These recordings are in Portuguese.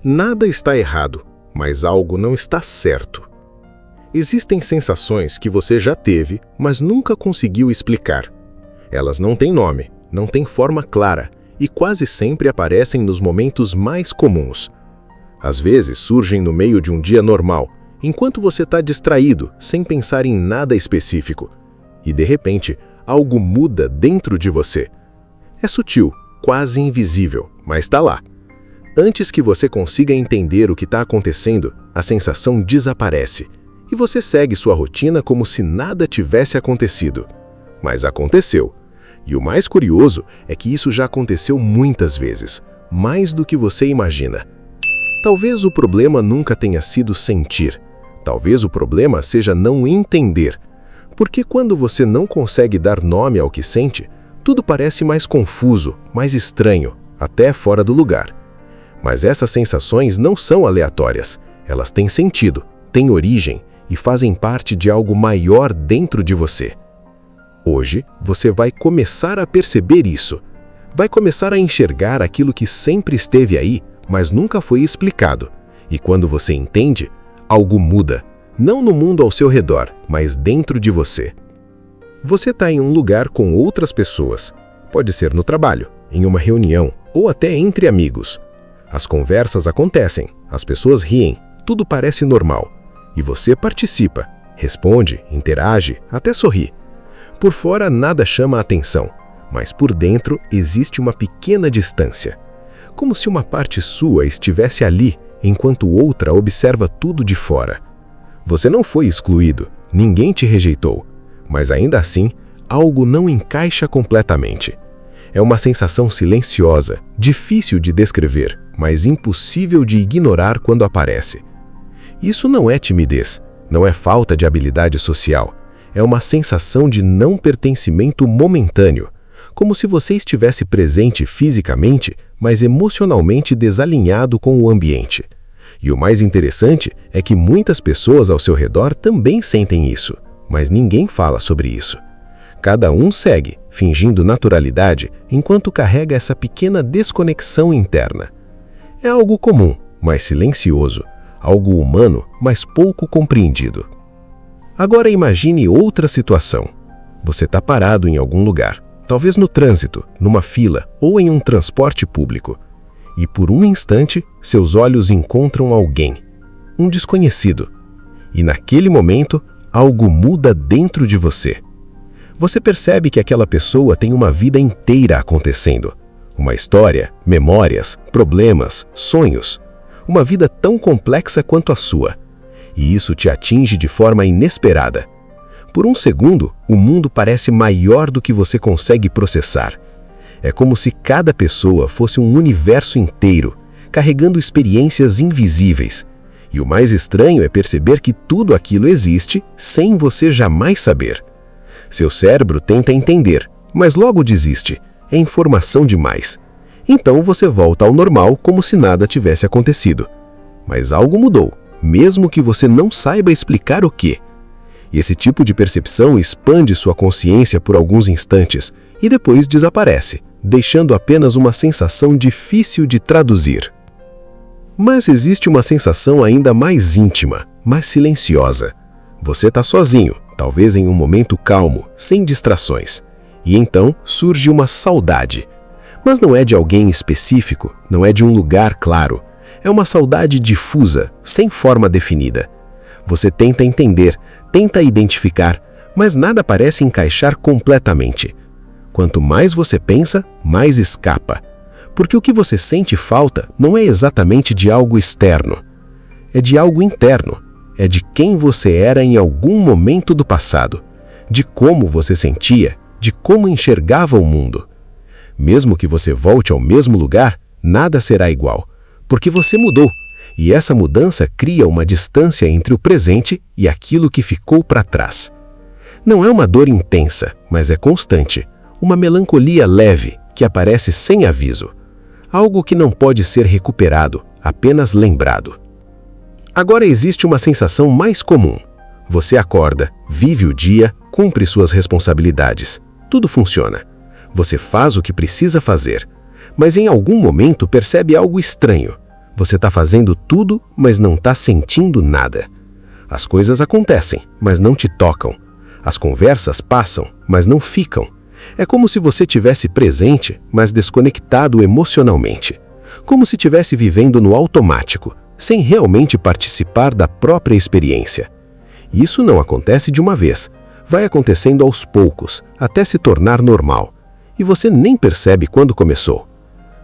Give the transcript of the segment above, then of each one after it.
Nada está errado, mas algo não está certo. Existem sensações que você já teve, mas nunca conseguiu explicar. Elas não têm nome, não têm forma clara e quase sempre aparecem nos momentos mais comuns. Às vezes surgem no meio de um dia normal, enquanto você está distraído, sem pensar em nada específico. E de repente, algo muda dentro de você. É sutil, quase invisível, mas está lá. Antes que você consiga entender o que está acontecendo, a sensação desaparece. E você segue sua rotina como se nada tivesse acontecido. Mas aconteceu. E o mais curioso é que isso já aconteceu muitas vezes, mais do que você imagina. Talvez o problema nunca tenha sido sentir. Talvez o problema seja não entender. Porque quando você não consegue dar nome ao que sente, tudo parece mais confuso, mais estranho, até fora do lugar. Mas essas sensações não são aleatórias. Elas têm sentido, têm origem e fazem parte de algo maior dentro de você. Hoje, você vai começar a perceber isso. Vai começar a enxergar aquilo que sempre esteve aí, mas nunca foi explicado. E quando você entende, algo muda. Não no mundo ao seu redor, mas dentro de você. Você está em um lugar com outras pessoas. Pode ser no trabalho, em uma reunião ou até entre amigos. As conversas acontecem, as pessoas riem, tudo parece normal. E você participa, responde, interage, até sorri. Por fora nada chama a atenção, mas por dentro existe uma pequena distância. Como se uma parte sua estivesse ali, enquanto outra observa tudo de fora. Você não foi excluído, ninguém te rejeitou, mas ainda assim, algo não encaixa completamente. É uma sensação silenciosa, difícil de descrever, mas impossível de ignorar quando aparece. Isso não é timidez, não é falta de habilidade social. É uma sensação de não pertencimento momentâneo, como se você estivesse presente fisicamente, mas emocionalmente desalinhado com o ambiente. E o mais interessante é que muitas pessoas ao seu redor também sentem isso, mas ninguém fala sobre isso. Cada um segue, fingindo naturalidade, enquanto carrega essa pequena desconexão interna. É algo comum, mas silencioso, algo humano, mas pouco compreendido. Agora imagine outra situação. Você está parado em algum lugar, talvez no trânsito, numa fila ou em um transporte público. E por um instante, seus olhos encontram alguém, um desconhecido. E naquele momento, algo muda dentro de você. Você percebe que aquela pessoa tem uma vida inteira acontecendo. Uma história, memórias, problemas, sonhos. Uma vida tão complexa quanto a sua. E isso te atinge de forma inesperada. Por um segundo, o mundo parece maior do que você consegue processar. É como se cada pessoa fosse um universo inteiro, carregando experiências invisíveis. E o mais estranho é perceber que tudo aquilo existe sem você jamais saber. Seu cérebro tenta entender, mas logo desiste. É informação demais. Então você volta ao normal como se nada tivesse acontecido. Mas algo mudou, mesmo que você não saiba explicar o quê. E esse tipo de percepção expande sua consciência por alguns instantes e depois desaparece, deixando apenas uma sensação difícil de traduzir. Mas existe uma sensação ainda mais íntima, mais silenciosa. Você está sozinho, talvez em um momento calmo, sem distrações. E então surge uma saudade. Mas não é de alguém específico, não é de um lugar claro. É uma saudade difusa, sem forma definida. Você tenta entender, tenta identificar, mas nada parece encaixar completamente. Quanto mais você pensa, mais escapa. Porque o que você sente falta não é exatamente de algo externo. É de algo interno. É de quem você era em algum momento do passado. De como você sentia, de como enxergava o mundo. Mesmo que você volte ao mesmo lugar, nada será igual. Porque você mudou. E essa mudança cria uma distância entre o presente e aquilo que ficou para trás. Não é uma dor intensa, mas é constante. Uma melancolia leve, que aparece sem aviso. Algo que não pode ser recuperado, apenas lembrado. Agora existe uma sensação mais comum. Você acorda, vive o dia, cumpre suas responsabilidades. Tudo funciona. Você faz o que precisa fazer. Mas em algum momento percebe algo estranho. Você está fazendo tudo, mas não está sentindo nada. As coisas acontecem, mas não te tocam. As conversas passam, mas não ficam. É como se você tivesse presente, mas desconectado emocionalmente. Como se estivesse vivendo no automático, sem realmente participar da própria experiência. Isso não acontece de uma vez. Vai acontecendo aos poucos, até se tornar normal. E você nem percebe quando começou.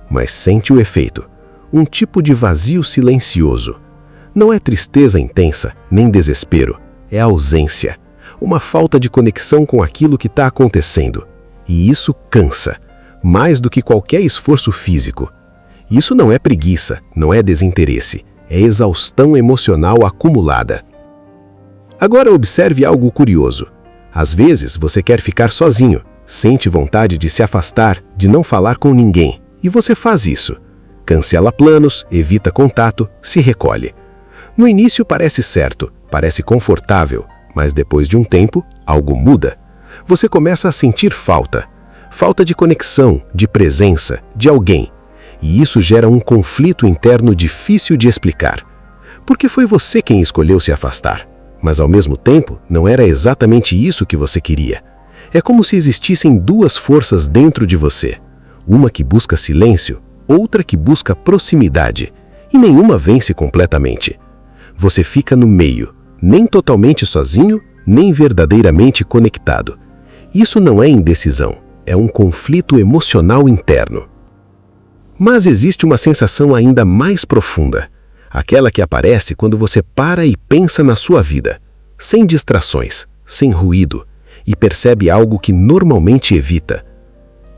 Mas sente o efeito. Um tipo de vazio silencioso. Não é tristeza intensa, nem desespero. É ausência. Uma falta de conexão com aquilo que está acontecendo. E isso cansa, mais do que qualquer esforço físico. Isso não é preguiça, não é desinteresse. É exaustão emocional acumulada. Agora observe algo curioso. Às vezes você quer ficar sozinho, sente vontade de se afastar, de não falar com ninguém. E você faz isso. Cancela planos, evita contato, se recolhe. No início parece certo, parece confortável, mas depois de um tempo, algo muda. Você começa a sentir falta. Falta de conexão, de presença, de alguém. E isso gera um conflito interno difícil de explicar. Porque foi você quem escolheu se afastar. Mas ao mesmo tempo, não era exatamente isso que você queria. É como se existissem duas forças dentro de você. Uma que busca silêncio, outra que busca proximidade, e nenhuma vence completamente. Você fica no meio, nem totalmente sozinho, nem verdadeiramente conectado. Isso não é indecisão, é um conflito emocional interno. Mas existe uma sensação ainda mais profunda, aquela que aparece quando você para e pensa na sua vida, sem distrações, sem ruído, e percebe algo que normalmente evita.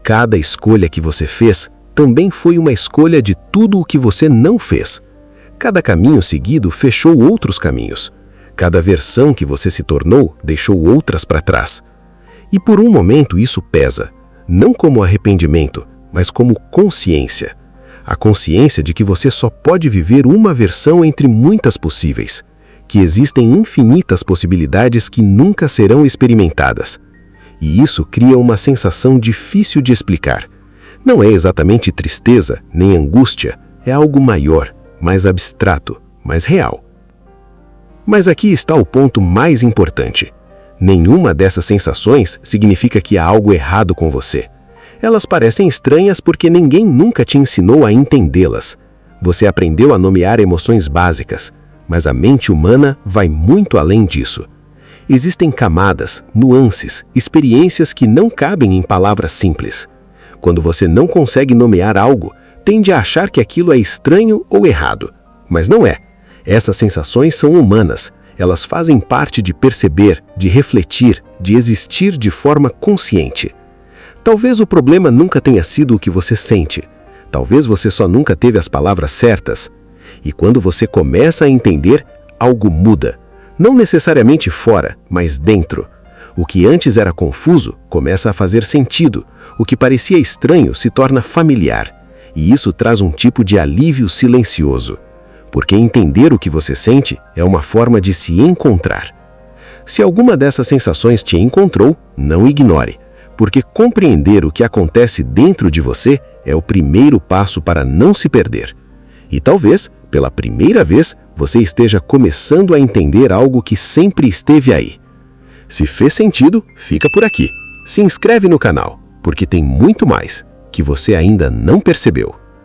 Cada escolha que você fez também foi uma escolha de tudo o que você não fez. Cada caminho seguido fechou outros caminhos. Cada versão que você se tornou deixou outras para trás. E por um momento isso pesa, não como arrependimento, mas como consciência. A consciência de que você só pode viver uma versão entre muitas possíveis, que existem infinitas possibilidades que nunca serão experimentadas. E isso cria uma sensação difícil de explicar. Não é exatamente tristeza, nem angústia, é algo maior, mais abstrato, mais real. Mas aqui está o ponto mais importante. Nenhuma dessas sensações significa que há algo errado com você. Elas parecem estranhas porque ninguém nunca te ensinou a entendê-las. Você aprendeu a nomear emoções básicas, mas a mente humana vai muito além disso. Existem camadas, nuances, experiências que não cabem em palavras simples. Quando você não consegue nomear algo, tende a achar que aquilo é estranho ou errado. Mas não é. Essas sensações são humanas. Elas fazem parte de perceber, de refletir, de existir de forma consciente. Talvez o problema nunca tenha sido o que você sente. Talvez você só nunca teve as palavras certas. E quando você começa a entender, algo muda. Não necessariamente fora, mas dentro. O que antes era confuso começa a fazer sentido. O que parecia estranho se torna familiar. E isso traz um tipo de alívio silencioso. Porque entender o que você sente é uma forma de se encontrar. Se alguma dessas sensações te encontrou, não ignore. Porque compreender o que acontece dentro de você é o primeiro passo para não se perder. E talvez, pela primeira vez, você esteja começando a entender algo que sempre esteve aí. Se fez sentido, fica por aqui. Se inscreve no canal, porque tem muito mais que você ainda não percebeu.